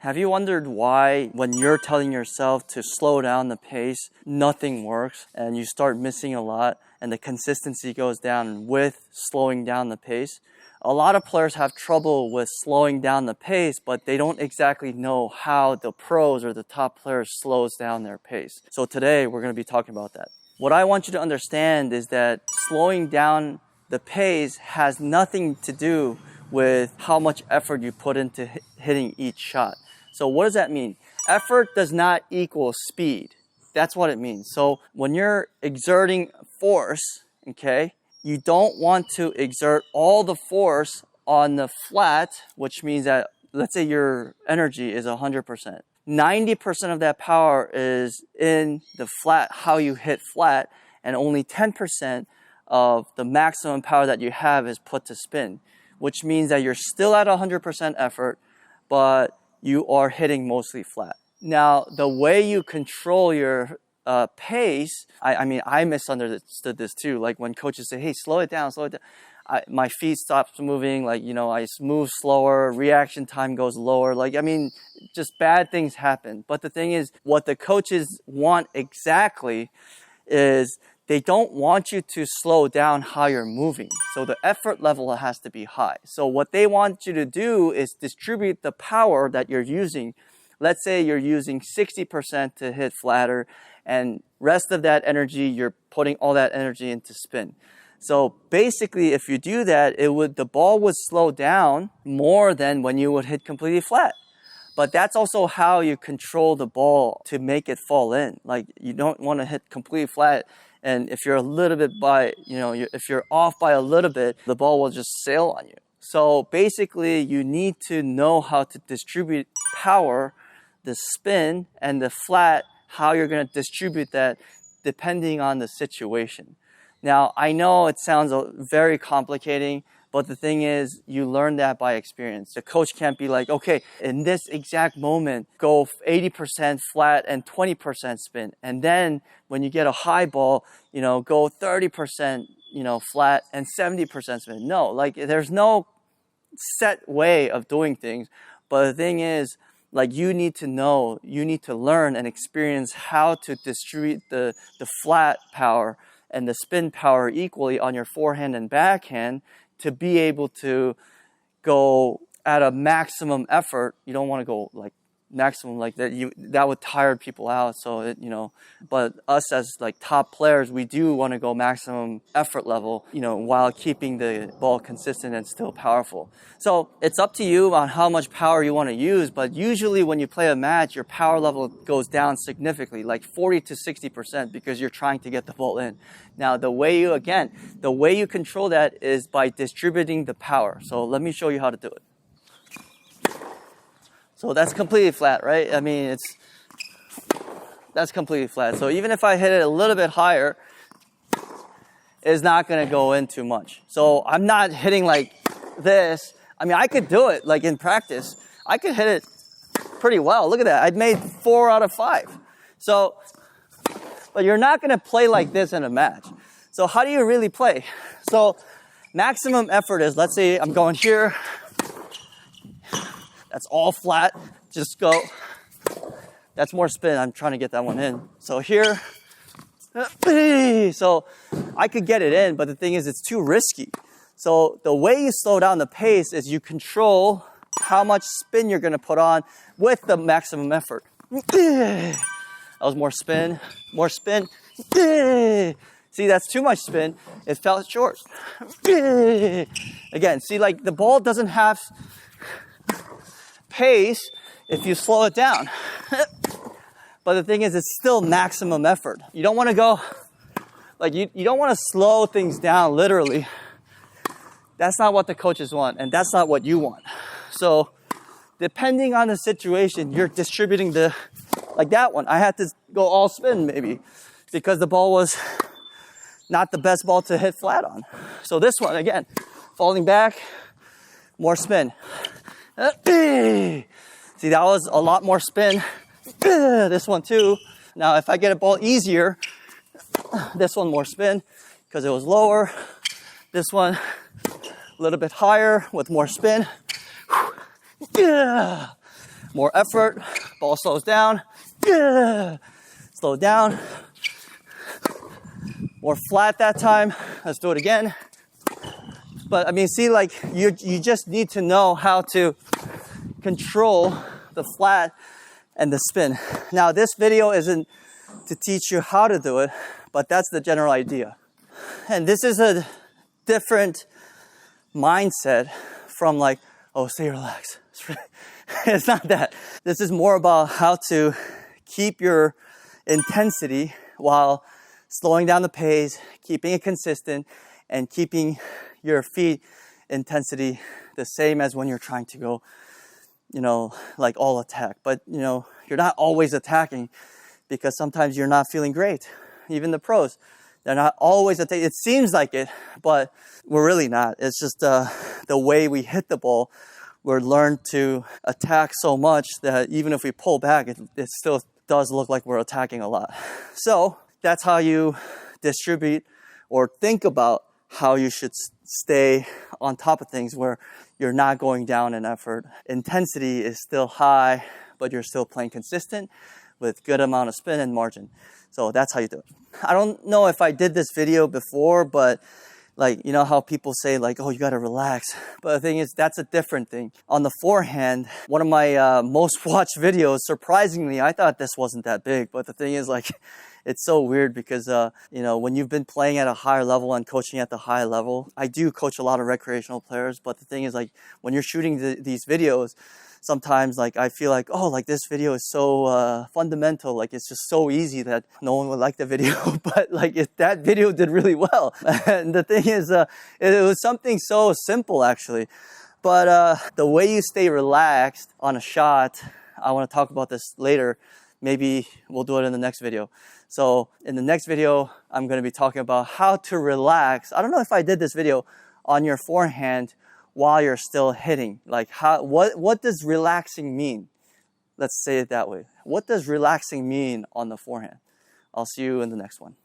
Have you wondered why when you're telling yourself to slow down the pace, nothing works and you start missing a lot and the consistency goes down with slowing down the pace? A lot of players have trouble with slowing down the pace, but they don't exactly know how the pros or the top players slows down their pace. So today we're going to be talking about that. What I want you to understand is that slowing down the pace has nothing to do with how much effort you put into hitting each shot. So what does that mean? Effort does not equal speed. That's what it means. So when you're exerting force, okay, you don't want to exert all the force on the flat, which means that, let's say your energy is 100%. 90% of that power is in the flat, how you hit flat, and only 10% of the maximum power that you have is put to spin, which means that you're still at 100% effort, but you are hitting mostly flat. Now, the way you control your pace, I misunderstood this too. Like when coaches say, hey, slow it down, my feet stops moving, I move slower, reaction time goes lower. Just bad things happen. But the thing is, what the coaches want exactly is they don't want you to slow down how you're moving. So the effort level has to be high. So what they want you to do is distribute the power that you're using. Let's say you're using 60% to hit flatter, and rest of that energy, you're putting all that energy into spin. So basically, if you do that, the ball would slow down more than when you would hit completely flat. But that's also how you control the ball to make it fall in. Like you don't want to hit completely flat. And if you're a little bit if you're off by a little bit, the ball will just sail on you. So basically, you need to know how to distribute power, the spin, and the flat, how you're going to distribute that depending on the situation. Now, I know it sounds very complicating, but the thing is, you learn that by experience. The coach can't be like, okay, in this exact moment, go 80% flat and 20% spin. And then when you get a high ball, go 30%, flat and 70% spin. No, there's no set way of doing things. But the thing is, you need to learn and experience how to distribute the flat power and the spin power equally on your forehand and backhand to be able to go at a maximum effort. You don't want to go maximum like that. That would tire people out. So but us as top players, we do want to go maximum effort level, while keeping the ball consistent and still powerful. So it's up to you on how much power you want to use. But usually when you play a match, your power level goes down significantly, 40 to 60%, because you're trying to get the ball in. Now, the way you control that is by distributing the power. So let me show you how to do it. So that's completely flat, right? That's completely flat. So even if I hit it a little bit higher, it's not going to go in too much. So I'm not hitting like this. I could do it in practice. I could hit it pretty well. Look at that. I'd made 4 out of 5. So, but you're not going to play like this in a match. So how do you really play? So maximum effort is, let's say I'm going here. That's all flat. Just go. That's more spin. I'm trying to get that one in. So here. So I could get it in, but the thing is, it's too risky. So the way you slow down the pace is you control how much spin you're going to put on with the maximum effort. That was more spin. More spin. See, that's too much spin. It fell short. Again, see, the ball doesn't have pace if you slow it down. But the thing is, it's still maximum effort. You don't want to go, you don't want to slow things down literally. That's not what the coaches want, and that's not what you want. So depending on the situation, you're distributing that one. I had to go all spin maybe because the ball was not the best ball to hit flat on. So this one, again, falling back, more spin. See, that was a lot more spin. This one too. Now, if I get a ball easier, this one more spin because it was lower. This one a little bit higher with more spin. More effort, ball slows down. Yeah. Slow down. More flat that time. Let's do it again. But I mean, see, like you just need to know how to control the flat and the spin. Now, this video isn't to teach you how to do it, but that's the general idea. And this is a different mindset from like, oh, stay relaxed. It's not that. This is more about how to keep your intensity while slowing down the pace, keeping it consistent, and keeping your feet intensity the same as when you're trying to go, like all attack. But, you're not always attacking because sometimes you're not feeling great. Even the pros, they're not always attacking. It seems like it, but we're really not. It's just the way we hit the ball. We're learned to attack so much that even if we pull back, it still does look like we're attacking a lot. So that's how you distribute or think about how you should stay on top of things where you're not going down in effort. Intensity is still high, but you're still playing consistent with good amount of spin and margin. So that's how you do it. I don't know if I did this video before, but like, how people say like, oh, you got to relax. But the thing is, that's a different thing. On the forehand, one of my most watched videos, surprisingly, I thought this wasn't that big. But the thing is, like, it's so weird because, when you've been playing at a higher level and coaching at the high level, I do coach a lot of recreational players. But the thing is, like, when you're shooting these videos, sometimes like I feel like, oh, like this video is so fundamental, like it's just so easy that no one would like the video. But like that video did really well. And the thing is, it was something so simple actually. But the way you stay relaxed on a shot, I want to talk about this later. Maybe we'll do it in the next video. So in the next video, I'm going to be talking about how to relax. I don't know if I did this video on your forehand while you're still hitting. Like what does relaxing mean? Let's say it that way. What does relaxing mean on the forehand? I'll see you in the next one.